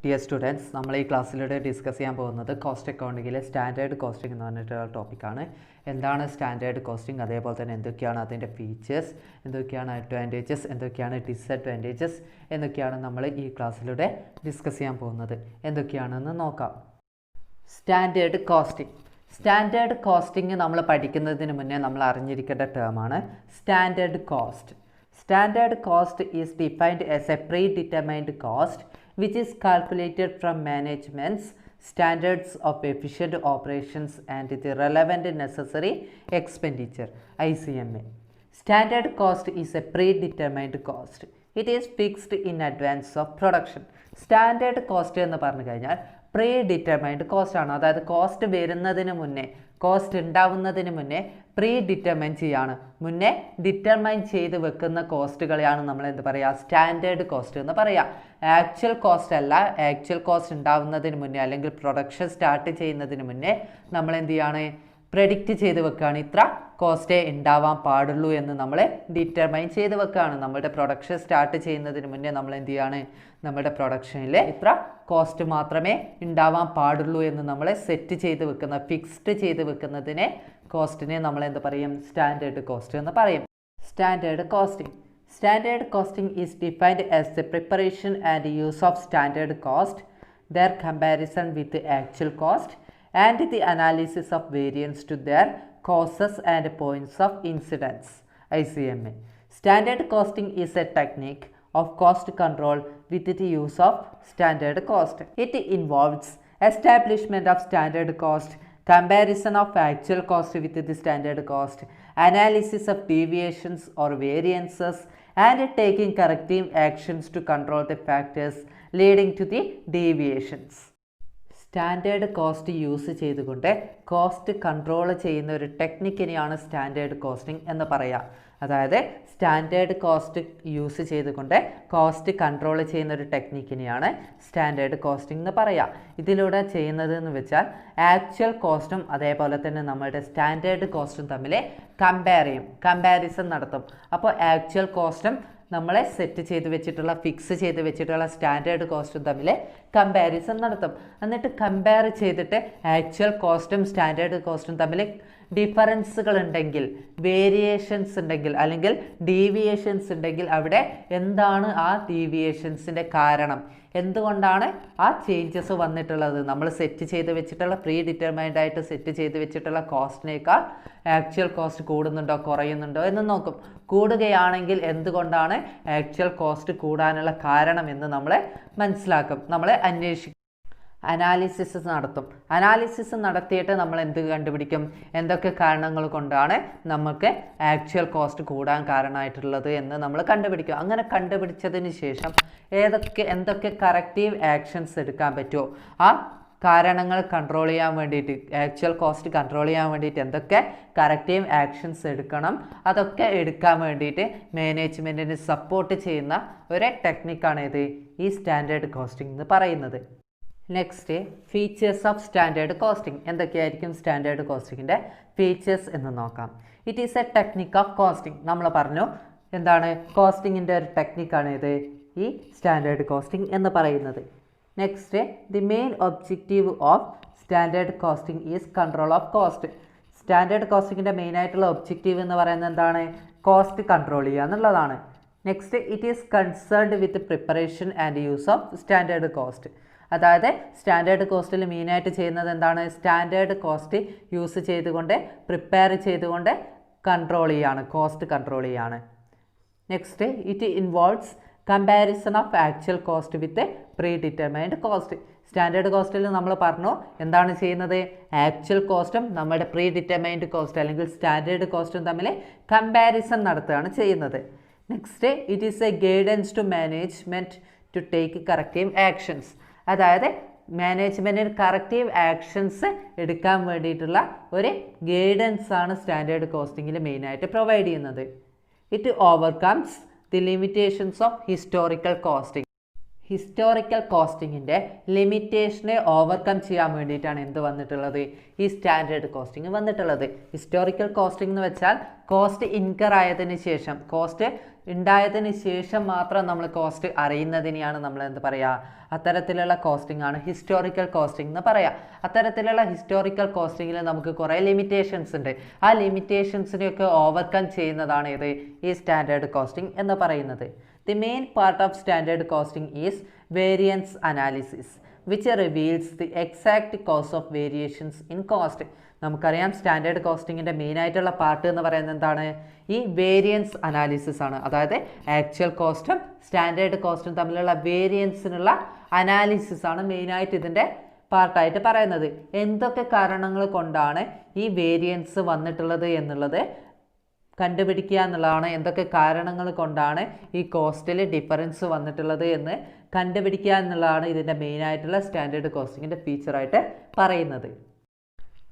Dear students, നമ്മൾ ഈ ക്ലാസ്സിലൂടെ discuss ചെയ്യാൻ പോകുന്നത് കോസ്റ്റ് അക്കൗണ്ടിങ്ങിലെ സ്റ്റാൻഡേർഡ് കോസ്റ്റിംഗ് എന്ന് പറഞ്ഞിട്ടുള്ള ടോപ്പിക്കാണ്. എന്താണ് സ്റ്റാൻഡേർഡ് കോസ്റ്റിംഗ്, അതേപോലെ തന്നെ എന്തൊക്കെയാണ് അതിൻ്റെ ഫീച്ചേഴ്സ്, എന്തൊക്കെയാണ് അഡ്വാൻറ്റേജസ്, എന്തൊക്കെയാണ് ഡിസഡ്വാൻറ്റേജസ് എന്നൊക്കെയാണ് നമ്മൾ ഈ ക്ലാസ്സിലൂടെ ഡിസ്കസ് ചെയ്യാൻ പോകുന്നത്. എന്തൊക്കെയാണെന്ന് നോക്കാം. സ്റ്റാൻഡേർഡ് കോസ്റ്റിംഗ് നമ്മൾ പഠിക്കുന്നതിന് മുന്നേ നമ്മൾ അറിഞ്ഞിരിക്കേണ്ട ടേമാണ് standard cost. Standard cost is defined as a predetermined cost which is calculated from management's standards of efficient operations and the relevant necessary expenditure (ICMA). Standard cost is a predetermined cost. It is fixed in advance of production. Standard cost എന്ന് പറഞ്ഞു കഴിഞ്ഞാൽ pre determined cost ആണ്. അതായത് cost വരുന്നതിന് മുന്നേ, cost ഉണ്ടാവുന്നതിന് മുന്നേ pre determine ചെയ്യാണ്, മുന്നേ ഡിറ്റർമൈൻ ചെയ്ത് വെക്കുന്ന കോസ്റ്റുകളെയാണ് നമ്മൾ എന്ത് പറയുക, സ്റ്റാൻഡേർഡ് കോസ്റ്റ് എന്ന് പറയുക. ആക്ച്വൽ കോസ്റ്റ് അല്ല, ആക്ച്വൽ കോസ്റ്റ് ഉണ്ടാവുന്നതിന് മുന്നേ അല്ലെങ്കിൽ പ്രൊഡക്ഷൻ സ്റ്റാർട്ട് ചെയ്യുന്നതിന് മുന്നേ നമ്മൾ എന്ത് ചെയ്യാണ്, പ്രെഡിക്റ്റ് ചെയ്ത് വെക്കുകയാണ്. ഇത്ര കോസ്റ്റേ ഉണ്ടാവാൻ പാടുള്ളൂ എന്ന് നമ്മൾ ഡിറ്റർമൈൻ ചെയ്ത് വെക്കുകയാണ്. നമ്മുടെ പ്രൊഡക്ഷൻ സ്റ്റാർട്ട് ചെയ്യുന്നതിന് മുന്നേ നമ്മൾ എന്ത് ചെയ്യാണ്, നമ്മുടെ പ്രൊഡക്ഷനിൽ ഇത്ര കോസ്റ്റ് മാത്രമേ ഉണ്ടാവാൻ പാടുള്ളൂ എന്ന് നമ്മൾ സെറ്റ് ചെയ്ത് വെക്കുന്ന, ഫിക്സ്ഡ് ചെയ്ത് വെക്കുന്നതിനെ കോസ്റ്റിനെ നമ്മൾ എന്ത് പറയും, സ്റ്റാൻഡേർഡ് കോസ്റ്റ് എന്ന് പറയും. Standard costing is defined as the preparation and use of standard cost, their comparison with the actual cost and the analysis of variance to their causes and points of incidence (ICMA). Standard costing is a technique of cost control with the use of standard cost. It involves establishment of standard cost, comparison of actual cost with the standard cost, analysis of deviations or variances, and taking corrective actions to control the factors leading to the deviations. Standard cost use ചെയ്തുകൊണ്ട് cost control ചെയ്യുന്ന ഒരു ടെക്നിക്കിനെയാണ് standard costing എന്ന് പറയുക. അതായത് standard cost use ചെയ്തുകൊണ്ട് cost control ചെയ്യുന്ന ഒരു ടെക്നിക്കിനെയാണ് standard costing എന്ന് പറയുക. ഇതിലൂടെ ചെയ്യുന്നത് എന്ന് വെച്ചാൽ ആക്ച്വൽ കോസ്റ്റും അതേപോലെ തന്നെ നമ്മളുടെ സ്റ്റാൻഡേർഡ് കോസ്റ്റും തമ്മിൽ കമ്പാരിസൺ നടത്തും. അപ്പോൾ ആക്ച്വൽ കോസ്റ്റും നമ്മളെ സെറ്റ് ചെയ്ത് വെച്ചിട്ടുള്ള, ഫിക്സ് ചെയ്ത് വെച്ചിട്ടുള്ള സ്റ്റാൻഡേർഡ് കോസ്റ്റും തമ്മിൽ കമ്പാരിസൺ നടത്തും. എന്നിട്ട് കമ്പയർ ചെയ്തിട്ട് ആക്ച്വൽ കോസ്റ്റും സ്റ്റാൻഡേർഡ് കോസ്റ്റും തമ്മിൽ ഡിഫറൻസുകൾ ഉണ്ടെങ്കിൽ, വേരിയേഷൻസ് ഉണ്ടെങ്കിൽ അല്ലെങ്കിൽ ഡീവിയേഷൻസ് ഉണ്ടെങ്കിൽ അവിടെ എന്താണ് ആ ഡീവിയേഷൻസിൻ്റെ കാരണം, എന്തുകൊണ്ടാണ് ആ ചേഞ്ചസ് വന്നിട്ടുള്ളത്, നമ്മൾ സെറ്റ് ചെയ്ത് വെച്ചിട്ടുള്ള പ്രീ ഡിറ്റർമൈൻഡ് ആയിട്ട് സെറ്റ് ചെയ്ത് വെച്ചിട്ടുള്ള കോസ്റ്റിനേക്കാൾ ആക്ച്വൽ കോസ്റ്റ് കൂടുന്നുണ്ടോ കുറയുന്നുണ്ടോ എന്ന് നോക്കും. കൂടുകയാണെങ്കിൽ എന്തുകൊണ്ടാണ് ആക്ച്വൽ കോസ്റ്റ് കൂടാനുള്ള കാരണം എന്ന് നമ്മളെ മനസ്സിലാക്കും, നമ്മളെ അന്വേഷിക്കും, അനാലിസിസ് നടത്തും. അനാലിസിസ് നടത്തിയിട്ട് നമ്മൾ എന്ത് കണ്ടുപിടിക്കും, എന്തൊക്കെ കാരണങ്ങൾ കൊണ്ടാണ് നമുക്ക് ആക്ച്വൽ കോസ്റ്റ് കൂടാൻ കാരണമായിട്ടുള്ളത് എന്ന് നമ്മൾ കണ്ടുപിടിക്കും. അങ്ങനെ കണ്ടുപിടിച്ചതിന് ശേഷം എന്തൊക്കെ കറക്റ്റീവ് ആക്ഷൻസ് എടുക്കാൻ പറ്റുമോ, ആ കാരണങ്ങൾ കൺട്രോൾ ചെയ്യാൻ വേണ്ടിയിട്ട്, ആക്ച്വൽ കോസ്റ്റ് കൺട്രോൾ ചെയ്യാൻ വേണ്ടിയിട്ട് എന്തൊക്കെ കറക്റ്റീവ് ആക്ഷൻസ് എടുക്കണം, അതൊക്കെ എടുക്കാൻ വേണ്ടിയിട്ട് മാനേജ്മെൻറ്റിന് സപ്പോർട്ട് ചെയ്യുന്ന ഒരു ടെക്നിക്കാണ് ഇത് ഈ സ്റ്റാൻഡേർഡ് കോസ്റ്റിംഗ് എന്ന് പറയുന്നത്. Next, features of standard costing. എന്തൊക്കെയായിരിക്കും സ്റ്റാൻഡേർഡ് കോസ്റ്റിങ്ങിൻ്റെ ഫീച്ചേഴ്സ് എന്ന് നോക്കാം. It is a technique of costing. നമ്മൾ പറഞ്ഞു എന്താണ്, കോസ്റ്റിങ്ങിൻ്റെ ഒരു ടെക്നിക്കാണ് ഇത് ഈ സ്റ്റാൻഡേർഡ് കോസ്റ്റിംഗ് എന്ന് പറയുന്നത്. Next, the main objective of standard costing is control of cost. Standard കോസ്റ്റിങ്ങിൻ്റെ മെയിനായിട്ടുള്ള ഒബ്ജക്റ്റീവ് എന്ന് പറയുന്നത് എന്താണ്, കോസ്റ്റ് കൺട്രോൾ ചെയ്യുക എന്നുള്ളതാണ്. Next, it is concerned with preparation and use of standard cost. അതായത് സ്റ്റാൻഡേർഡ് കോസ്റ്റിൽ മെയിനായിട്ട് ചെയ്യുന്നത് എന്താണ്, സ്റ്റാൻഡേർഡ് കോസ്റ്റ് യൂസ് ചെയ്തുകൊണ്ട് പ്രിപ്പയർ ചെയ്തുകൊണ്ട് കൺട്രോൾ ചെയ്യാണ്, കോസ്റ്റ് കൺട്രോൾ ചെയ്യാണ്. Next, it involves comparison of actual cost with predetermined cost. Standard കോസ്റ്റിൽ നമ്മൾ പറഞ്ഞു എന്താണ് ചെയ്യുന്നത്, ആക്ച്വൽ കോസ്റ്റും നമ്മുടെ പ്രീ ഡിറ്റർമൈൻഡ് കോസ്റ്റ് അല്ലെങ്കിൽ സ്റ്റാൻഡേർഡ് കോസ്റ്റും തമ്മിൽ കമ്പാരിസൺ നടത്തുകയാണ് ചെയ്യുന്നത്. Next, it is a guidance to management to take corrective actions. അതായത് മാനേജ്മെൻറ്റിന് കറക്റ്റീവ് ആക്ഷൻസ് എടുക്കാൻ വേണ്ടിയിട്ടുള്ള ഒരു ഗൈഡൻസ് ആണ് സ്റ്റാൻഡേർഡ് കോസ്റ്റിങ്ങിൽ മെയിനായിട്ട് പ്രൊവൈഡ് ചെയ്യുന്നത്. It overcomes the limitations of historical costing. Historical കോസ്റ്റിങ്ങിൻ്റെ ലിമിറ്റേഷനെ ഓവർകം ചെയ്യാൻ വേണ്ടിയിട്ടാണ് എന്ത് വന്നിട്ടുള്ളത്, ഈ സ്റ്റാൻഡേർഡ് കോസ്റ്റിംഗ് വന്നിട്ടുള്ളത്. ഹിസ്റ്റോറിക്കൽ കോസ്റ്റിംഗ് എന്ന് വെച്ചാൽ കോസ്റ്റ് ഇൻകർ ആയതിനു ശേഷം, കോസ്റ്റ് ഉണ്ടായതിന് ശേഷം മാത്രം നമ്മൾ കോസ്റ്റ് അറിയുന്നതിനെയാണ് നമ്മൾ എന്ത് പറയുക, അത്തരത്തിലുള്ള കോസ്റ്റിംഗ് ആണ് ഹിസ്റ്റോറിക്കൽ കോസ്റ്റിംഗ് എന്ന് പറയുക. അത്തരത്തിലുള്ള ഹിസ്റ്റോറിക്കൽ കോസ്റ്റിങ്ങിൽ നമുക്ക് കുറേ ലിമിറ്റേഷൻസ് ഉണ്ട്. ആ ലിമിറ്റേഷൻസിനെയൊക്കെ ഓവർകം ചെയ്യുന്നതാണ് ഇത് ഈ സ്റ്റാൻഡേർഡ് കോസ്റ്റിംഗ് എന്ന് പറയുന്നത്. The main part of standard costing is variance analysis, which reveals the exact cause of variations in cost. നമുക്കറിയാം സ്റ്റാൻഡേർഡ് കോസ്റ്റിങ്ങിൻ്റെ മെയിൻ ആയിട്ടുള്ള പാർട്ട് എന്ന് പറയുന്നത് എന്താണ്, ഈ വേരിയൻസ് അനാലിസിസ് ആണ്. അതായത് ആക്ച്വൽ കോസ്റ്റും സ്റ്റാൻഡേർഡ് കോസ്റ്റും തമ്മിലുള്ള വേരിയൻസിനുള്ള അനാലിസിസ് ആണ് മെയിനായിട്ട് ഇതിൻ്റെ പാർട്ടായിട്ട് പറയുന്നത്. എന്തൊക്കെ കാരണങ്ങൾ കൊണ്ടാണ് ഈ വേരിയൻസ് വന്നിട്ടുള്ളത് എന്നുള്ളത് കണ്ടുപിടിക്കുക എന്നുള്ളതാണ്. എന്തൊക്കെ കാരണങ്ങൾ കൊണ്ടാണ് ഈ കോസ്റ്റിൽ ഡിഫറൻസ് വന്നിട്ടുള്ളത് എന്ന് കണ്ടുപിടിക്കുക എന്നുള്ളതാണ് ഇതിൻ്റെ മെയിനായിട്ടുള്ള സ്റ്റാൻഡേർഡ് കോസ്റ്റിങ്ങിൻ്റെ ഫീച്ചറായിട്ട് പറയുന്നത്.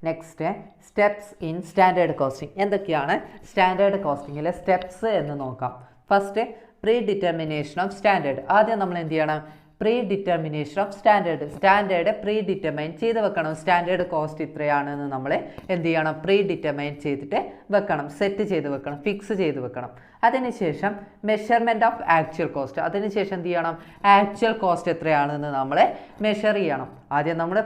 Next, steps in standard costing. എന്തൊക്കെയാണ് സ്റ്റാൻഡേർഡ് കോസ്റ്റിങ്ങിലെ സ്റ്റെപ്സ് എന്ന് നോക്കാം. First, pre determination of standard. ആദ്യം നമ്മൾ എന്ത് ചെയ്യണം, pre determination of standard pre determine ചെയ്ത് വെക്കണം. സ്റ്റാൻഡേർഡ് കോസ്റ്റ് ഇത്രയാണെന്ന് നമ്മൾ എന്ത് ചെയ്യണം, പ്രീ ഡിറ്റർമൈൻ ചെയ്തിട്ട് വെക്കണം, സെറ്റ് ചെയ്ത് വെക്കണം, ഫിക്സ് ചെയ്ത് വെക്കണം. അതിനുശേഷം മെഷർമെൻറ്റ് ഓഫ് ആക്ച്വൽ കോസ്റ്റ്. അതിനുശേഷം എന്ത് ചെയ്യണം, ആക്ച്വൽ കോസ്റ്റ് എത്രയാണെന്ന് നമ്മൾ മെഷർ ചെയ്യണം. ആദ്യം നമ്മൾ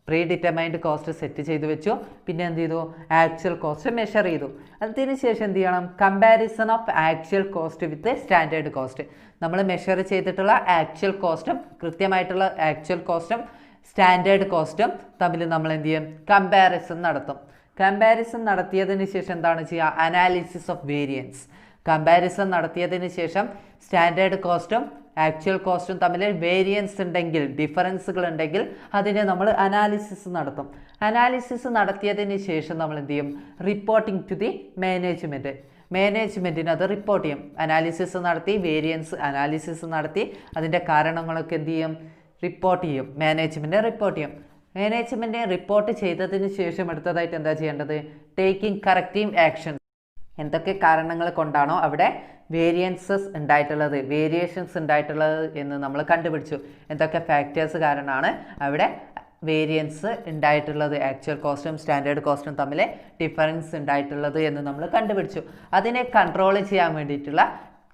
പ്രീ ഡിറ്റർമൈൻഡ് കോസ്റ്റ് സെറ്റ് ചെയ്ത് വെച്ചു, പിന്നെ എന്ത് ചെയ്തു, ആക്ച്വൽ കോസ്റ്റ് മെഷർ ചെയ്തു. അതിന് ശേഷം എന്ത് ചെയ്യണം, comparison of actual cost with standard cost. നമ്മൾ മെഷർ ചെയ്തിട്ടുള്ള ആക്ച്വൽ കോസ്റ്റും കൃത്യമായിട്ടുള്ള ആക്ച്വൽ കോസ്റ്റും സ്റ്റാൻഡേർഡ് കോസ്റ്റും തമ്മിൽ നമ്മൾ എന്ത് ചെയ്യും, കമ്പാരിസൺ നടത്തും. കമ്പാരിസൺ നടത്തിയതിന് ശേഷം എന്താണ് ചെയ്യുക, അനാലിസിസ് ഓഫ് വേരിയൻസ്. കമ്പാരിസൺ നടത്തിയതിന് ശേഷം സ്റ്റാൻഡേർഡ് കോസ്റ്റും ആക്ച്വൽ കോസ്റ്റും തമ്മിൽ വേരിയൻസ് ഉണ്ടെങ്കിൽ, ഡിഫറൻസുകൾ ഉണ്ടെങ്കിൽ അതിനെ നമ്മൾ അനാലിസിസ് നടത്തും. അനാലിസിസ് നടത്തിയതിന് ശേഷം നമ്മൾ എന്ത് ചെയ്യും, റിപ്പോർട്ടിംഗ് ടു ദി മാനേജ്മെൻറ്റിന് അത് റിപ്പോർട്ട് ചെയ്യും. അനാലിസിസ് നടത്തി, വേരിയൻസ് അനാലിസിസ് നടത്തി, അതിൻ്റെ കാരണങ്ങളൊക്കെ എന്ത് ചെയ്യും, റിപ്പോർട്ട് ചെയ്യും, മാനേജ്മെൻറ്റിനെ റിപ്പോർട്ട് ചെയ്യും. മാനേജ്മെൻറ്റിനെ റിപ്പോർട്ട് ചെയ്തതിന് ശേഷം അടുത്തതായിട്ട് എന്താ ചെയ്യേണ്ടത്, ടേക്കിംഗ് കറക്റ്റീവ് ആക്ഷൻ. എന്തൊക്കെ കാരണങ്ങൾ കൊണ്ടാണോ അവിടെ വേരിയൻസസ് ഉണ്ടായിട്ടുള്ളത്, വേരിയേഷൻസ് ഉണ്ടായിട്ടുള്ളത് എന്ന് നമ്മൾ കണ്ടുപിടിച്ചു. എന്തൊക്കെ ഫാക്ടേഴ്സ് കാരണമാണ് അവിടെ വേരിയൻസ് ഉണ്ടായിട്ടുള്ളത്, ആക്ച്വൽ കോസ്റ്റും സ്റ്റാൻഡേർഡ് കോസ്റ്റും തമ്മിൽ ഡിഫറൻസ് ഉണ്ടായിട്ടുള്ളത് എന്ന് നമ്മൾ കണ്ടുപിടിച്ചു. അതിനെ കൺട്രോൾ ചെയ്യാൻ വേണ്ടിയിട്ടുള്ള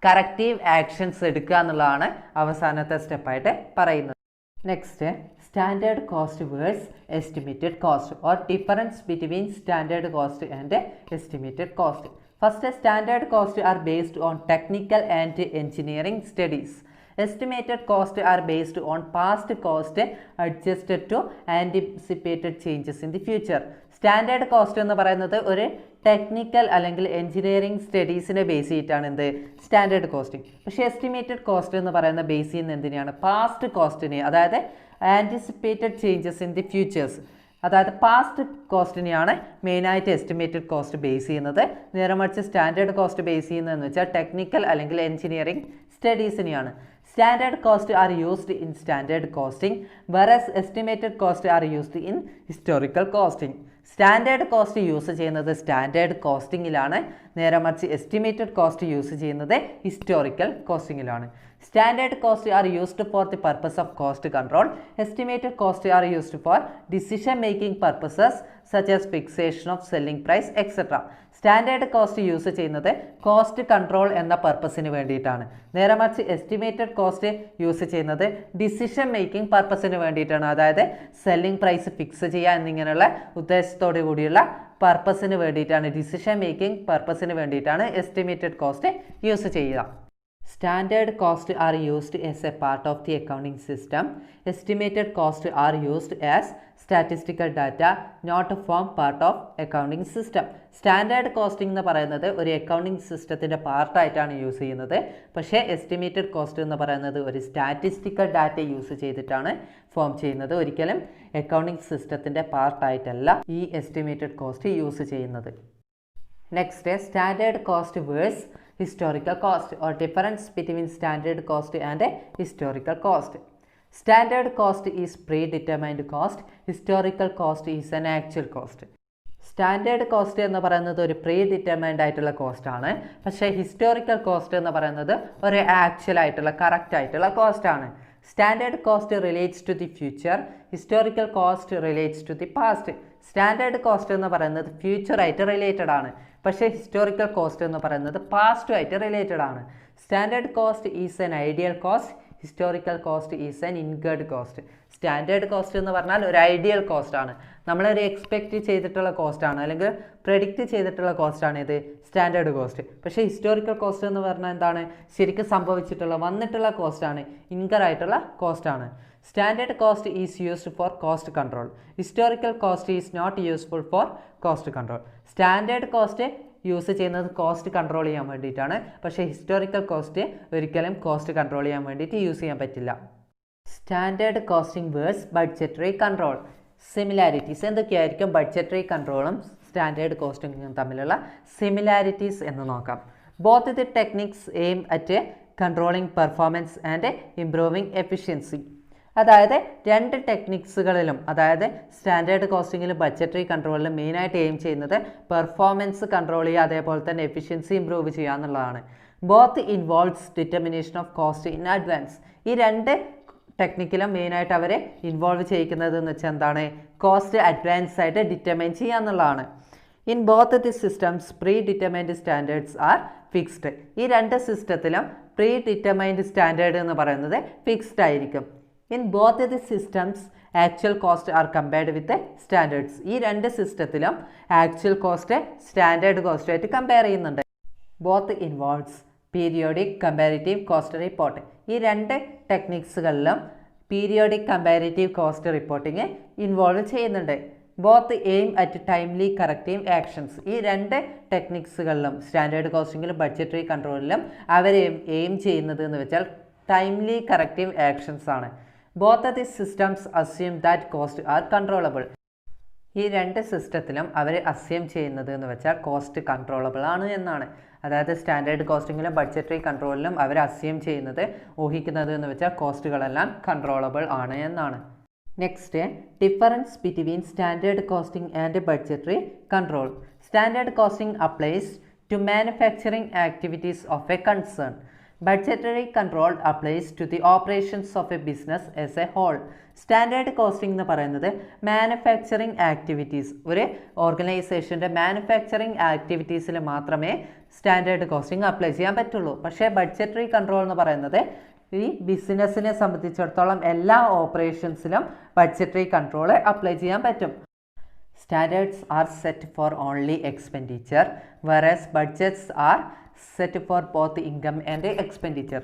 കറക്റ്റീവ് ആക്ഷൻസ് എടുക്കുക എന്നുള്ളതാണ് അവസാനത്തെ സ്റ്റെപ്പായിട്ട് പറയുന്നത്. Next, standard cost versus estimated cost or difference between standard cost and estimated cost. First, standard costs are based on technical and engineering studies. Estimated costs are based on past cost adjusted to anticipated changes in the future. Standard cost എന്ന് പറയുന്നത് ഒരു technical അല്ലെങ്കിൽ engineering സ്റ്റഡീസിനെ base ചെയ്തിട്ടാണ് എന്ത്, standard costing. പക്ഷേ estimated cost എന്ന് പറയുന്ന base ചെയ്യുന്ന എന്തിനാണ്, പാസ്റ്റ് കോസ്റ്റിനെ, അതായത് anticipated changes in the futures, അതായത് പാസ്റ്റ് കോസ്റ്റിനെയാണ് മെയിനായിട്ട് എസ്റ്റിമേറ്റഡ് കോസ്റ്റ് ബേസ് ചെയ്യുന്നത്. നേരെ മറിച്ച് സ്റ്റാൻഡേർഡ് കോസ്റ്റ് ബേസ് ചെയ്യുന്നതെന്ന് വെച്ചാൽ ടെക്നിക്കൽ അല്ലെങ്കിൽ എഞ്ചിനീയറിംഗ് സ്റ്റഡീസിനെയാണ്. Standard cost are used in standard costing whereas estimated cost are used in historical costing. Standard cost use ചെയ്യുന്നത് സ്റ്റാൻഡേർഡ് കോസ്റ്റിങ്ങിലാണ്, നേരെ മറിച്ച് എസ്റ്റിമേറ്റഡ് കോസ്റ്റ് യൂസ് ചെയ്യുന്നത് ഹിസ്റ്റോറിക്കൽ കോസ്റ്റിങ്ങിലാണ്. Standard costs are used for the purpose of cost control. Estimated costs are used for decision making purposes such as fixation of selling price etc. Standard cost use ചെയ്യുന്നത് cost control എന്ന പർപ്പസിന് വേണ്ടിയിട്ടാണ്. നേരെ മറിച്ച് estimated cost use ചെയ്യുന്നത് decision making പർപ്പസിന് വേണ്ടിയിട്ടാണ്. അതായത് സെല്ലിംഗ് പ്രൈസ് ഫിക്സ് ചെയ്യുക എന്നിങ്ങനെയുള്ള ഉദ്ദേശത്തോടു കൂടിയുള്ള പർപ്പസിന് വേണ്ടിയിട്ടാണ്, ഡിസിഷൻ മേക്കിംഗ് പർപ്പസിന് വേണ്ടിയിട്ടാണ് എസ്റ്റിമേറ്റഡ് കോസ്റ്റ് യൂസ് ചെയ്യുക. Standard costs are used as a part of the accounting system. Estimated costs are used as statistical data, not form part of accounting system. Standard costing എന്ന് പറയുന്നത് ഒരു accounting സിസ്റ്റത്തിൻ്റെ പാർട്ടായിട്ടാണ് use ചെയ്യുന്നത്. പക്ഷേ estimated cost എന്ന് പറയുന്നത് ഒരു സ്റ്റാറ്റിസ്റ്റിക്കൽ ഡാറ്റ യൂസ് ചെയ്തിട്ടാണ് ഫോം ചെയ്യുന്നത്. ഒരിക്കലും അക്കൗണ്ടിങ് സിസ്റ്റത്തിൻ്റെ പാർട്ടായിട്ടല്ല ഈ എസ്റ്റിമേറ്റഡ് കോസ്റ്റ് യൂസ് ചെയ്യുന്നത്. Next, standard cost versus historical cost or difference between standard cost and historical cost. Standard cost is predetermined cost, historical cost is an actual cost. Standard cost എന്ന് പറയുന്നത് ഒരു pre determined ആയിട്ടുള്ള cost ആണ്. പക്ഷേ historical cost എന്ന് പറയുന്നത് ഒരു actual ആയിട്ടുള്ള കറക്റ്റ് ആയിട്ടുള്ള കോസ്റ്റ് ആണ്. Standard cost relates to the future, historical cost relates to the past. Standard cost എന്ന് പറയുന്നത് ഫ്യൂച്ചറായിട്ട് റിലേറ്റഡ് ആണ്, പക്ഷേ ഹിസ്റ്റോറിക്കൽ കോസ്റ്റ് എന്ന് പറയുന്നത് പാസ്റ്റുമായിട്ട് റിലേറ്റഡ് ആണ്. Standard cost is N ideal cost, historical cost is N incurred cost. Standard cost എന്ന് പറഞ്ഞാൽ ഒരു ഐഡിയൽ കോസ്റ്റ് ആണ്, നമ്മളൊരു എക്സ്പെക്റ്റ് ചെയ്തിട്ടുള്ള കോസ്റ്റാണ് അല്ലെങ്കിൽ പ്രെഡിക്റ്റ് ചെയ്തിട്ടുള്ള കോസ്റ്റാണ് ഇത് സ്റ്റാൻഡേർഡ് കോസ്റ്റ്. പക്ഷേ ഹിസ്റ്റോറിക്കൽ കോസ്റ്റ് എന്ന് പറഞ്ഞാൽ എന്താണ്, ശരിക്കും സംഭവിച്ചിട്ടുള്ള വന്നിട്ടുള്ള കോസ്റ്റാണ്, ഇൻകറായിട്ടുള്ള കോസ്റ്റാണ്. Standard cost is used for cost control, historical cost is not useful for cost control. Standard cost use ചെയ്യുന്നത് കോസ്റ്റ് കൺട്രോൾ ചെയ്യാൻ വേണ്ടിയിട്ടാണ്, പക്ഷേ ഹിസ്റ്റോറിക്കൽ കോസ്റ്റ് ഒരിക്കലും കോസ്റ്റ് കൺട്രോൾ ചെയ്യാൻ വേണ്ടിയിട്ട് യൂസ് ചെയ്യാൻ പറ്റില്ല. Standard costing versus budgetary control. Similarities എന്തൊക്കെയായിരിക്കും ബഡ്ജറ്ററി കൺട്രോളും സ്റ്റാൻഡേർഡ് കോസ്റ്റിംഗും തമ്മിലുള്ള സിമിലാരിറ്റീസ് എന്ന് നോക്കാം. Both the techniques aim at controlling performance and improving efficiency. അതായത് രണ്ട് ടെക്നിക്സുകളിലും, അതായത് സ്റ്റാൻഡേർഡ് കോസ്റ്റിങ്ങിലും ബഡ്ജറ്ററി കൺട്രോളിലും മെയിനായിട്ട് എയിം ചെയ്യുന്നത് പെർഫോമൻസ് കൺട്രോൾ ചെയ്യുക, അതേപോലെ തന്നെ എഫിഷ്യൻസി ഇംപ്രൂവ് ചെയ്യുക എന്നുള്ളതാണ്. Both involves determination of cost in advance. ഈ രണ്ട് ടെക്നിക്കിലും മെയിനായിട്ട് അവരെ ഇൻവോൾവ് ചെയ്യിക്കുന്നത് എന്ന് വെച്ചാൽ എന്താണ്, കോസ്റ്റ് അഡ്വാൻസ് ആയിട്ട് ഡിറ്റർമൈൻ ചെയ്യുക എന്നുള്ളതാണ്. In both the systems pre determined standards R fixed. ഈ രണ്ട് സിസ്റ്റത്തിലും പ്രീ ഡിറ്റർമൈൻഡ് സ്റ്റാൻഡേർഡ് എന്ന് പറയുന്നത് ഫിക്സ്ഡ് ആയിരിക്കും. In both the systems actual cost are compared with standards. ഈ രണ്ട് സിസ്റ്റത്തിലും ആക്ച്വൽ കോസ്റ്റ് സ്റ്റാൻഡേർഡ് കോസ്റ്റുമായിട്ട് കമ്പയർ ചെയ്യുന്നുണ്ട്. Both involves periodic comparative cost report. ഈ രണ്ട് ടെക്നിക്സുകളിലും periodic comparative cost reporting involve ചെയ്യുന്നുണ്ട്. Both aim at timely corrective actions. ഈ രണ്ട് ടെക്നിക്സുകളിലും സ്റ്റാൻഡേർഡ് കോസ്റ്റിങ്ങിലും ബഡ്ജറ്ററി കൺട്രോളിലും അവർ എയിം ചെയ്യുന്നത് എന്ന് വെച്ചാൽ ടൈംലി കറക്റ്റീവ് ആക്ഷൻസ് ആണ്. Both the systems assume that cost are controllable. ഈ രണ്ട് സിസ്റ്റത്തിലും അവർ അസ്യൂം ചെയ്യുന്നത് എന്ന് വെച്ചാൽ കോസ്റ്റ് കൺട്രോളബിൾ ആണ് എന്നാണ്. അതായത് സ്റ്റാൻഡേർഡ് കോസ്റ്റിങ്ങിലും ബഡ്ജറ്ററി കൺട്രോളിലും അവർ അസ്യൂം ചെയ്യുന്നത്, ഊഹിക്കുന്നത് എന്ന് വെച്ചാൽ കോസ്റ്റുകളെല്ലാം കൺട്രോളബിൾ ആണ് എന്നാണ്. Next, difference between standard costing and budgetary control. Standard costing applies to manufacturing activities of a concern. Budgetary control applies to the operations of a business as a whole. Standard costing എന്ന് പറയുന്നത് manufacturing activities, ഒരു ഓർഗനൈസേഷൻ്റെ manufacturing ആക്ടിവിറ്റീസിൽ മാത്രമേ standard costing apply ചെയ്യാൻ പറ്റുള്ളൂ. പക്ഷേ budgetary control എന്ന് പറയുന്നത് ഈ ബിസിനസ്സിനെ സംബന്ധിച്ചിടത്തോളം എല്ലാ ഓപ്പറേഷൻസിലും ബഡ്ജറ്ററി കൺട്രോൾ അപ്ലൈ ചെയ്യാൻ പറ്റും. Standards are set for only expenditure, whereas budgets are set for both income and expenditure.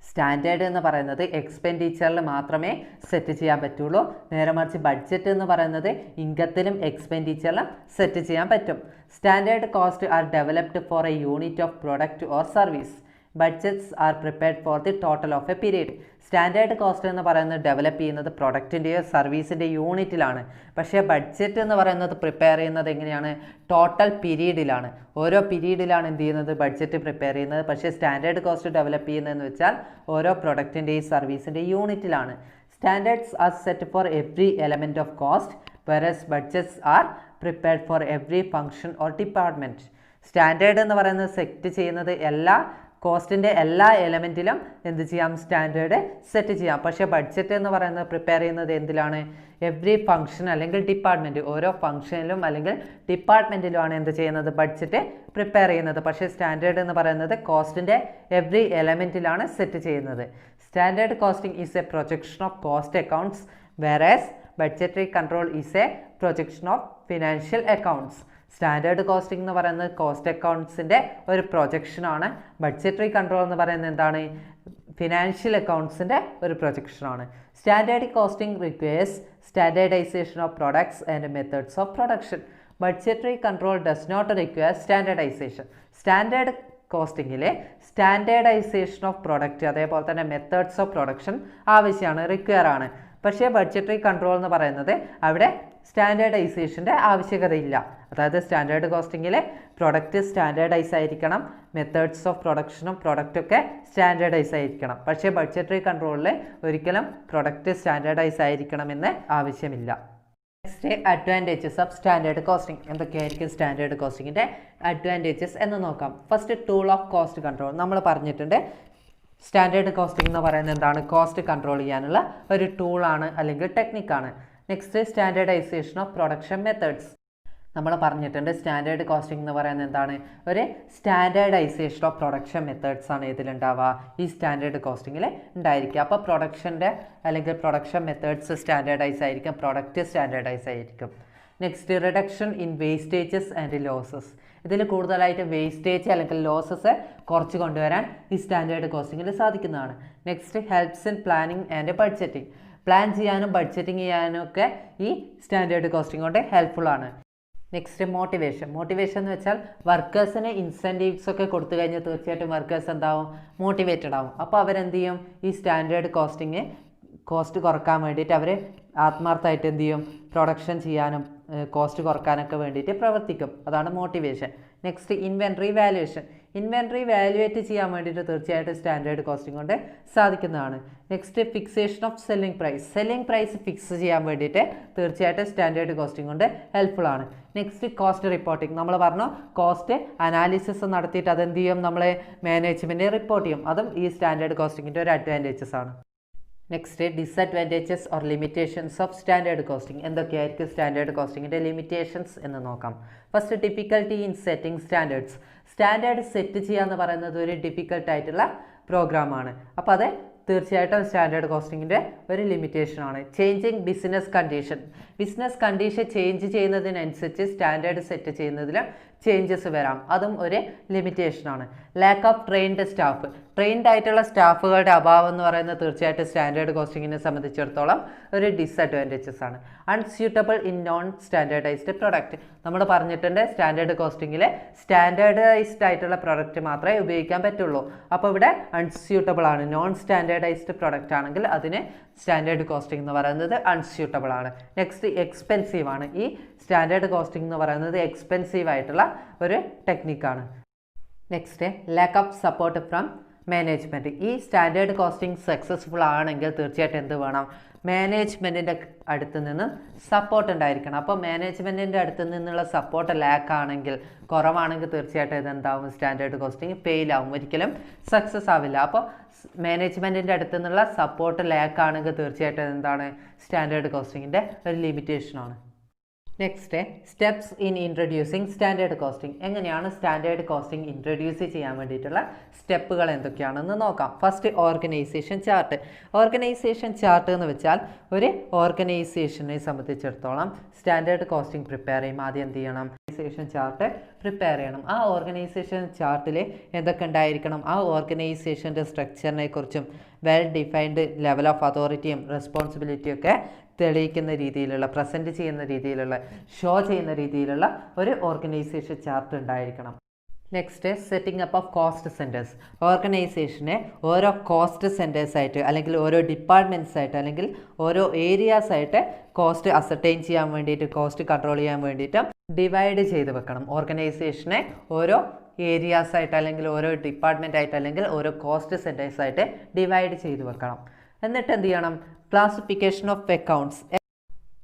Standard എന്ന് പറയുന്നത് എക്സ്പെൻഡിച്ചറിൽ മാത്രമേ സെറ്റ് ചെയ്യാൻ പറ്റുള്ളൂ, നേരെ മറിച്ച് ബഡ്ജറ്റ് എന്ന് പറയുന്നത് ഇൻകത്തിലും എക്സ്പെൻഡിച്ചറിലും സെറ്റ് ചെയ്യാൻ പറ്റും. Standard cost R developed four A unit of product or service. Budgets are prepared for the total of A period. Standard cost എന്ന് പറയുന്നത് ഡെവലപ്പ് ചെയ്യുന്നത് പ്രൊഡക്റ്റിൻ്റെയോ സർവീസിൻ്റെ യൂണിറ്റിലാണ്, പക്ഷേ ബഡ്ജറ്റ് എന്ന് പറയുന്നത് പ്രിപ്പയർ ചെയ്യുന്നത് എങ്ങനെയാണ്, ടോട്ടൽ പീരീഡിലാണ്. ഓരോ പീരീഡിലാണ് എന്ത് ചെയ്യുന്നത്, ബഡ്ജറ്റ് പ്രിപ്പയർ ചെയ്യുന്നത്. പക്ഷേ സ്റ്റാൻഡേർഡ് കോസ്റ്റ് ഡെവലപ്പ് ചെയ്യുന്നതെന്ന് വെച്ചാൽ ഓരോ പ്രൊഡക്റ്റിൻ്റെയും സർവീസിൻ്റെ യൂണിറ്റിലാണ്. Standards are set for every element of cost, whereas budgets are prepared for every function or department. Standard എന്ന് പറയുന്നത് സെറ്റ് ചെയ്യുന്നത് എല്ലാ കോസ്റ്റിൻ്റെ എല്ലാ എലമെൻറ്റിലും എന്ത് ചെയ്യാം, സ്റ്റാൻഡേർഡ് സെറ്റ് ചെയ്യാം. പക്ഷേ ബഡ്ജറ്റ് എന്ന് പറയുന്നത് പ്രിപ്പയർ ചെയ്യുന്നത് എന്തിലാണ്, എവറി ഫംഗ്ഷൻ അല്ലെങ്കിൽ ഡിപ്പാർട്ട്മെൻറ്റ്, ഓരോ ഫംഗ്ഷനിലും അല്ലെങ്കിൽ ഡിപ്പാർട്ട്മെൻറ്റിലുമാണ് എന്ത് ചെയ്യുന്നത്, ബഡ്ജറ്റ് പ്രിപ്പയർ ചെയ്യുന്നത്. പക്ഷേ സ്റ്റാൻഡേർഡ് എന്ന് പറയുന്നത് കോസ്റ്റിൻ്റെ എവറി എലമെൻറ്റിലാണ് സെറ്റ് ചെയ്യുന്നത്. Standard costing is a projection of cost accounts, whereas budgetary control is a projection of financial accounts. Standard costing എന്ന് പറയുന്നത് കോസ്റ്റ് അക്കൗണ്ട്സിൻ്റെ ഒരു പ്രൊജക്ഷനാണ്. ബഡ്ജറ്ററി കൺട്രോൾ എന്ന് പറയുന്നത് എന്താണ്, ഫിനാൻഷ്യൽ അക്കൗണ്ട്സിൻ്റെ ഒരു പ്രൊജക്ഷനാണ്. Standard costing requires standardisation of products and methods of production. Budgetary control does not require standardisation. Standard കോസ്റ്റിങ്ങിലെ സ്റ്റാൻഡേർഡൈസേഷൻ ഓഫ് പ്രൊഡക്റ്റ് അതേപോലെ തന്നെ മെത്തേഡ്സ് ഓഫ് പ്രൊഡക്ഷൻ ആവശ്യമാണ്, റിക്വയർ ആണ്. പക്ഷേ ബഡ്ജറ്ററി കൺട്രോൾ എന്ന് പറയുന്നത് അവിടെ സ്റ്റാൻഡേർഡൈസേഷൻ്റെ ആവശ്യകതയില്ല. അതായത് സ്റ്റാൻഡേർഡ് കോസ്റ്റിങ്ങിലെ പ്രൊഡക്റ്റ് സ്റ്റാൻഡേർഡൈസ് ആയിരിക്കണം, മെത്തേഡ്സ് ഓഫ് പ്രൊഡക്ഷനും പ്രൊഡക്റ്റൊക്കെ സ്റ്റാൻഡേർഡൈസ് ആയിരിക്കണം. പക്ഷേ ബഡ്ജറ്ററി കൺട്രോളിൽ ഒരിക്കലും പ്രൊഡക്റ്റ് സ്റ്റാൻഡേർഡൈസ് ആയിരിക്കണമെന്ന് ആവശ്യമില്ല. Next, advantages of standard costing. എന്തൊക്കെയായിരിക്കും സ്റ്റാൻഡേർഡ് കോസ്റ്റിങ്ങിൻ്റെ അഡ്വാൻറ്റേജസ് എന്ന് നോക്കാം. First, tool of cost control. നമ്മൾ പറഞ്ഞിട്ടുണ്ട് സ്റ്റാൻഡേർഡ് കോസ്റ്റിംഗ് എന്ന് പറയുന്നത് എന്താണ്? കോസ്റ്റ് കൺട്രോൾ ചെയ്യാനുള്ള ഒരു ടൂളാണ് അല്ലെങ്കിൽ ടെക്നിക്കാണ്. Next standardisation of production methods. നമ്മൾ പറഞ്ഞിട്ടുണ്ട് സ്റ്റാൻഡേർഡ് കോസ്റ്റിംഗ് എന്ന് പറയുന്നത് എന്താണ്? ഒരു സ്റ്റാൻഡേർഡൈസേഷൻ ഓഫ് പ്രൊഡക്ഷൻ മെത്തേഡ്സ് ആണ് ഇതിലുണ്ടാവുക, ഈ സ്റ്റാൻഡേർഡ് കോസ്റ്റിങ്ങിൽ ഉണ്ടായിരിക്കുക. അപ്പോൾ പ്രൊഡക്ഷൻ്റെ അല്ലെങ്കിൽ പ്രൊഡക്ഷൻ മെത്തേഡ്സ് സ്റ്റാൻഡേർഡൈസ് ആയിരിക്കും, പ്രൊഡക്റ്റ് സ്റ്റാൻഡേർഡൈസ് ആയിരിക്കും. Next reduction in wastages and losses. ഇതിൽ കൂടുതലായിട്ട് വേസ്റ്റേജ് അല്ലെങ്കിൽ ലോസസ് കുറച്ച് കൊണ്ടുവരാൻ ഈ സ്റ്റാൻഡേർഡ് കോസ്റ്റിങ്ങിൽ സാധിക്കുന്നതാണ്. Next helps in planning and budgeting. Plan ചെയ്യാനും ബഡ്ജറ്റിംഗ് ചെയ്യാനും ഒക്കെ ഈ സ്റ്റാൻഡേർഡ് കോസ്റ്റിംഗ് കൊണ്ട് ഹെൽപ്ഫുൾ ആണ്. Next motivation. മോട്ടിവേഷൻ എന്ന് വെച്ചാൽ വർക്കേഴ്സിന് ഇൻസെൻറ്റീവ്സ് ഒക്കെ കൊടുത്തു കഴിഞ്ഞാൽ തീർച്ചയായിട്ടും വർക്കേഴ്സ് എന്താവും? മോട്ടിവേറ്റഡ് ആവും. അപ്പോൾ അവരെന്ത് ചെയ്യും? ഈ സ്റ്റാൻഡേർഡ് കോസ്റ്റ് കുറക്കാൻ വേണ്ടിയിട്ട് അവർ ആത്മാർത്ഥമായിട്ട് എന്ത് ചെയ്യും? പ്രൊഡക്ഷൻ ചെയ്യാനും കോസ്റ്റ് കുറക്കാനൊക്കെ വേണ്ടിയിട്ട് പ്രവർത്തിക്കും. അതാണ് motivation. Next inventory valuation. Inventory valuate ചെയ്യാൻ വേണ്ടിയിട്ട് തീർച്ചയായിട്ടും സ്റ്റാൻഡേർഡ് കോസ്റ്റിംഗ് കൊണ്ട് സാധിക്കുന്നതാണ്. Next fixation of selling price. Selling price fix ചെയ്യാൻ വേണ്ടിയിട്ട് തീർച്ചയായിട്ടും സ്റ്റാൻഡേർഡ് കോസ്റ്റിംഗ് കൊണ്ട് ഹെൽപ്ഫുൾ ആണ്. Next cost reporting. നമ്മൾ പറഞ്ഞു കോസ്റ്റ് അനാലിസിസ് നടത്തിയിട്ട് അതെന്ത് ചെയ്യും? നമ്മളെ മാനേജ്മെൻറ്റ് റിപ്പോർട്ട് ചെയ്യും. അതും ഈ സ്റ്റാൻഡേർഡ് കോസ്റ്റിങ്ങിൻ്റെ ഒരു അഡ്വാൻറ്റേജസ് ആണ്. Next disadvantages or limitations of standard costing. എന്തൊക്കെയായിരിക്കും സ്റ്റാൻഡേർഡ് കോസ്റ്റിങ്ങിൻ്റെ ലിമിറ്റേഷൻസ് എന്ന് നോക്കാം. First difficulty in setting standards. Standard set ചെയ്യുക എന്ന് പറയുന്നത് ഒരു ഡിഫിക്കൽട്ടായിട്ടുള്ള പ്രോഗ്രാമാണ്. അപ്പോൾ അത് തീർച്ചയായിട്ടും സ്റ്റാൻഡേർഡ് കോസ്റ്റിങ്ങിൻ്റെ ഒരു ലിമിറ്റേഷനാണ്. ചേഞ്ചിങ് ബിസിനസ് കണ്ടീഷൻ ചേഞ്ച് ചെയ്യുന്നതിനനുസരിച്ച് സ്റ്റാൻഡേർഡ് സെറ്റ് ചെയ്യുന്നതിൽ ചേഞ്ചസ് വരാം, അതും ഒരു ലിമിറ്റേഷനാണ്. Lack of trained staff. Trained ആയിട്ടുള്ള സ്റ്റാഫുകളുടെ അഭാവം എന്ന് പറയുന്നത് തീർച്ചയായിട്ടും സ്റ്റാൻഡേർഡ് കോസ്റ്റിങ്ങിനെ സംബന്ധിച്ചിടത്തോളം ഒരു ഡിസഡ്വാൻറ്റേജസ് ആണ്. Unsuitable in non standardized product. നമ്മൾ പറഞ്ഞിട്ടുണ്ട് സ്റ്റാൻഡേർഡ് കോസ്റ്റിങ്ങിൽ സ്റ്റാൻഡേർഡൈസ്ഡ് ആയിട്ടുള്ള പ്രൊഡക്റ്റ് മാത്രമേ ഉപയോഗിക്കാൻ പറ്റുള്ളൂ. അപ്പോൾ ഇവിടെ അൺസ്യൂട്ടബിൾ ആണ്. നോൺ സ്റ്റാൻഡേർഡൈസ്ഡ് പ്രൊഡക്റ്റ് ആണെങ്കിൽ അതിന് സ്റ്റാൻഡേർഡ് കോസ്റ്റിംഗ് എന്ന് പറയുന്നത് അൺസ്യൂട്ടബിൾ ആണ്. നെക്സ്റ്റ് എക്സ്പെൻസീവ് ആണ്. ഈ സ്റ്റാൻഡേർഡ് കോസ്റ്റിംഗ് എന്ന് പറയുന്നത് എക്സ്പെൻസീവ് ആയിട്ടുള്ള ഒരു ടെക്നിക്കാണ്. Next lack of support from management. ഈ സ്റ്റാൻഡേർഡ് കോസ്റ്റിംഗ് സക്സസ്ഫുൾ ആണെങ്കിൽ തീർച്ചയായിട്ടും എന്ത് വേണം? മാനേജ്മെൻറ്റിൻ്റെ അടുത്ത് നിന്ന് സപ്പോർട്ട് ഉണ്ടായിരിക്കണം. അപ്പോൾ മാനേജ്മെൻറ്റിൻ്റെ അടുത്ത് നിന്നുള്ള സപ്പോർട്ട് ലാക്ക് ആണെങ്കിൽ, കുറവാണെങ്കിൽ തീർച്ചയായിട്ടും ഇതെന്താവും? സ്റ്റാൻഡേർഡ് കോസ്റ്റിംഗ് ഫെയിൽ ആവും, ഒരിക്കലും സക്സസ് ആവില്ല. അപ്പോൾ മാനേജ്മെൻറ്റിൻ്റെ അടുത്ത് നിന്നുള്ള സപ്പോർട്ട് ലാക്ക് ആണെങ്കിൽ തീർച്ചയായിട്ടും എന്താണ്? സ്റ്റാൻഡേർഡ് കോസ്റ്റിങ്ങിൻ്റെ ഒരു ലിമിറ്റേഷനാണ്. Next steps in introducing standard costing. എങ്ങനെയാണ് സ്റ്റാൻഡേർഡ് കോസ്റ്റിംഗ് ഇൻട്രൊഡ്യൂസ് ചെയ്യാൻ വേണ്ടിയിട്ടുള്ള സ്റ്റെപ്പുകൾ എന്തൊക്കെയാണെന്ന് നോക്കാം. First organisation chart. Organisation chart എന്ന് വെച്ചാൽ ഒരു ഓർഗനൈസേഷനെ സംബന്ധിച്ചിടത്തോളം സ്റ്റാൻഡേർഡ് കോസ്റ്റിംഗ് പ്രിപ്പയർ ചെയ്യുമ്പോൾ ആദ്യം എന്ത് ചെയ്യണം? ഓർഗനൈസേഷൻ ചാർട്ട് പ്രിപ്പയർ ചെയ്യണം. ആ ഓർഗനൈസേഷൻ ചാർട്ടിൽ എന്തൊക്കെ ഉണ്ടായിരിക്കണം? ആ ഓർഗനൈസേഷൻ്റെ സ്ട്രക്ചറിനെ കുറിച്ചും വെൽ ഡിഫൈൻഡ് ലെവൽ ഓഫ് അതോറിറ്റിയും റെസ്പോൺസിബിലിറ്റിയും ഒക്കെ തെളിയിക്കുന്ന രീതിയിലുള്ള, പ്രസൻറ്റ് ചെയ്യുന്ന രീതിയിലുള്ള, ഷോ ചെയ്യുന്ന രീതിയിലുള്ള ഒരു ഓർഗനൈസേഷൻ ചാർട്ട് ഉണ്ടായിരിക്കണം. Next setting up of cost centres. ഓർഗനൈസേഷനെ ഓരോ കോസ്റ്റ് സെൻറ്റേഴ്സ് ആയിട്ട് അല്ലെങ്കിൽ ഓരോ ഡിപ്പാർട്ട്മെൻറ്റ്സ് ആയിട്ട് അല്ലെങ്കിൽ ഓരോ ഏരിയാസ് ആയിട്ട് കോസ്റ്റ് അസർട്ടൈൻ ചെയ്യാൻ വേണ്ടിയിട്ട്, കോസ്റ്റ് കൺട്രോൾ ചെയ്യാൻ വേണ്ടിയിട്ട് ഡിവൈഡ് ചെയ്ത് വെക്കണം. ഓർഗനൈസേഷനെ ഓരോ ഏരിയാസ് ആയിട്ട് അല്ലെങ്കിൽ ഓരോ ഡിപ്പാർട്ട്മെൻ്റ് ആയിട്ട് അല്ലെങ്കിൽ ഓരോ കോസ്റ്റ് സെൻറ്റേഴ്സ് ആയിട്ട് ഡിവൈഡ് ചെയ്ത് വെക്കണം. എന്നിട്ട് എന്ത് ചെയ്യണം? Classification of accounts.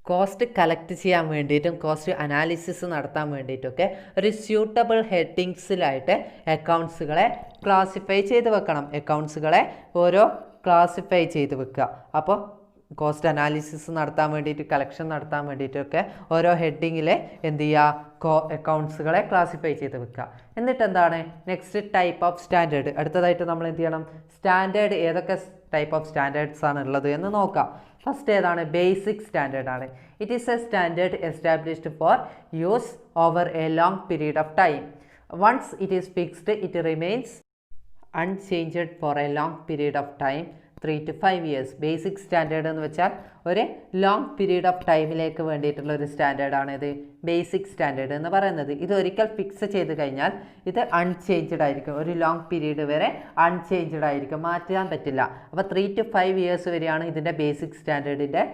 Cost collect ചെയ്യാൻ വേണ്ടിയിട്ടും കോസ്റ്റ് അനാലിസിസ് നടത്താൻ വേണ്ടിയിട്ടൊക്കെ ഒരു സ്യൂട്ടബിൾ ഹെഡിങ്സിലായിട്ട് അക്കൗണ്ട്സുകളെ ക്ലാസിഫൈ ചെയ്ത് വെക്കണം. അക്കൗണ്ട്സുകളെ ഓരോ ക്ലാസിഫൈ ചെയ്ത് വെക്കുക. അപ്പോൾ കോസ്റ്റ് അനാലിസിസ് നടത്താൻ വേണ്ടിയിട്ട്, കളക്ഷൻ നടത്താൻ വേണ്ടിയിട്ടൊക്കെ ഓരോ ഹെഡിങ്ങിൽ എന്ത് ചെയ്യുക? അക്കൗണ്ട്സുകളെ ക്ലാസിഫൈ ചെയ്ത് വെക്കുക. എന്നിട്ട് എന്താണ്? Next type of standard. അടുത്തതായിട്ട് നമ്മൾ എന്ത് ചെയ്യണം? സ്റ്റാൻഡേർഡ് ഏതൊക്കെ ടൈപ്പ് ഓഫ് സ്റ്റാൻഡേർഡ്സ് ആണ് ഉള്ളത് എന്ന് നോക്കാം. ഫസ്റ്റ് ഏതാണ്? ബേസിക് സ്റ്റാൻഡേർഡ് ആണ്. It is a standard established for use over a long period of time. Once it is fixed it remains unchanged for a long period of time 3 to 5 years. Basic standard എന്ന് വെച്ചാൽ ഒരു long period of ടൈമിലേക്ക് വേണ്ടിയിട്ടുള്ള ഒരു സ്റ്റാൻഡേർഡാണ് ഇത് basic standard എന്ന് പറയുന്നത്. ഇത് ഒരിക്കൽ ഫിക്സ് ചെയ്ത് കഴിഞ്ഞാൽ ഇത് അൺചേഞ്ച്ഡ് ആയിരിക്കും. ഒരു ലോങ് പീരീഡ് വരെ അൺചേഞ്ച്ഡ് ആയിരിക്കും, മാറ്റാൻ പറ്റില്ല. അപ്പോൾ 3 to 5 years വരെയാണ് ഇതിൻ്റെ ബേസിക് സ്റ്റാൻഡേർഡിൻ്റെ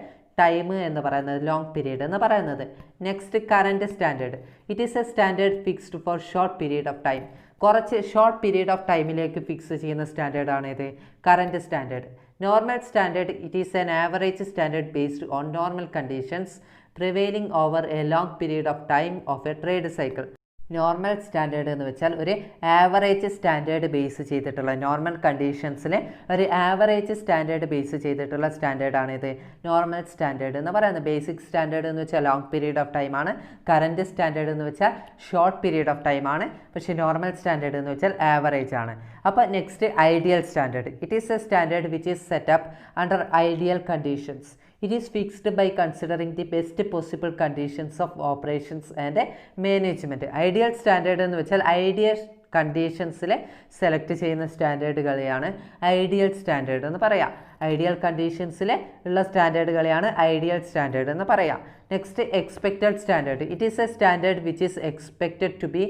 ടൈം എന്ന് പറയുന്നത്, ലോങ് പീരീഡ് എന്ന് പറയുന്നത്. Next current standard. It is a standard fixed for short period of time. കുറച്ച് ഷോർട്ട് പീരീഡ് ഓഫ് ടൈമിലേക്ക് ഫിക്സ് ചെയ്യുന്ന സ്റ്റാൻഡേർഡാണ് ഇത് current standard. Normal standard. It is an average standard based on normal conditions prevailing over a long period of time of A trade cycle. Normal standard എന്ന് വെച്ചാൽ ഒരു average standard base ചെയ്തിട്ടുള്ള normal കണ്ടീഷൻസിൽ ഒരു average standard base ചെയ്തിട്ടുള്ള സ്റ്റാൻഡേർഡാണ് ഇത് normal standard എന്ന് പറയുന്നത്. Basic standard എന്ന് വെച്ചാൽ ലോങ് പീരീഡ് ഓഫ് ടൈം ആണ്. കറൻറ്റ് സ്റ്റാൻഡേർഡ് എന്ന് വെച്ചാൽ ഷോർട്ട് പീരീഡ് ഓഫ് ടൈം ആണ്. പക്ഷേ നോർമൽ സ്റ്റാൻഡേർഡ് എന്ന് വെച്ചാൽ ആവറേജ് ആണ്. അപ്പോൾ next ideal standard. It is a standard which is set up under ideal conditions. It is fixed by considering the best possible conditions of operations and management. Ideal standard എന്ന് വെച്ചാൽ ideal കണ്ടീഷൻസിൽ select ചെയ്യുന്ന സ്റ്റാൻഡേർഡുകളെയാണ് ideal standard എന്ന് പറയാം. Ideal കണ്ടീഷൻസിൽ ഉള്ള സ്റ്റാൻഡേർഡുകളെയാണ് ideal standard എന്ന് പറയാം. Next expected standard. It is a standard which is expected to be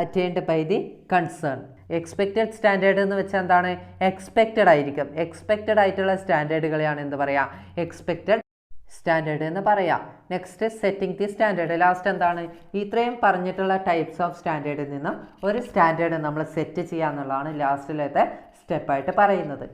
attained by the concern. Expected standard എന്ന് വെച്ചാൽ എന്താണ്? എക്സ്പെക്റ്റഡ് ആയിരിക്കും. എക്സ്പെക്റ്റഡ് ആയിട്ടുള്ള സ്റ്റാൻഡേർഡുകളെയാണ് എന്ത് പറയുക? എക്സ്പെക്റ്റഡ് സ്റ്റാൻഡേർഡ് എന്ന് പറയാം. Next setting the standard. Last എന്താണ്? ഇത്രയും പറഞ്ഞിട്ടുള്ള ടൈപ്സ് ഓഫ് സ്റ്റാൻഡേർഡിൽ നിന്ന് ഒരു സ്റ്റാൻഡേർഡ് നമ്മൾ സെറ്റ് ചെയ്യുക എന്നുള്ളതാണ് ലാസ്റ്റിലത്തെ സ്റ്റെപ്പായിട്ട് പറയുന്നത്.